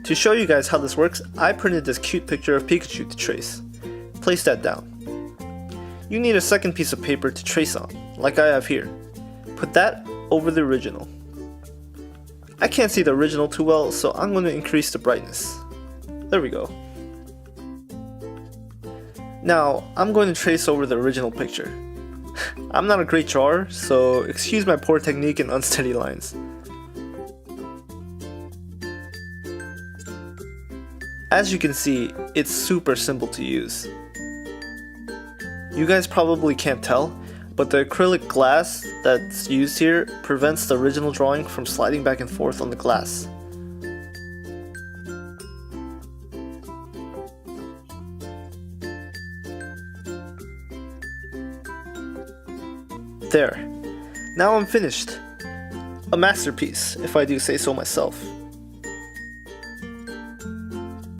To show you guys how this works, I printed this cute picture of Pikachu to trace. Place that down. You need a second piece of paper to trace on, like I have here. Put that over the original. I can't see the original too well, so I'm going to increase the brightness. There we go. Now, I'm going to trace over the original picture. I'm not a great drawer, so excuse my poor technique and unsteady lines. As you can see, it's super simple to use. You guys probably can't tell, but the acrylic glass that's used here prevents the original drawing from sliding back and forth on the glass. There. Now I'm finished. A masterpiece, if I do say so myself.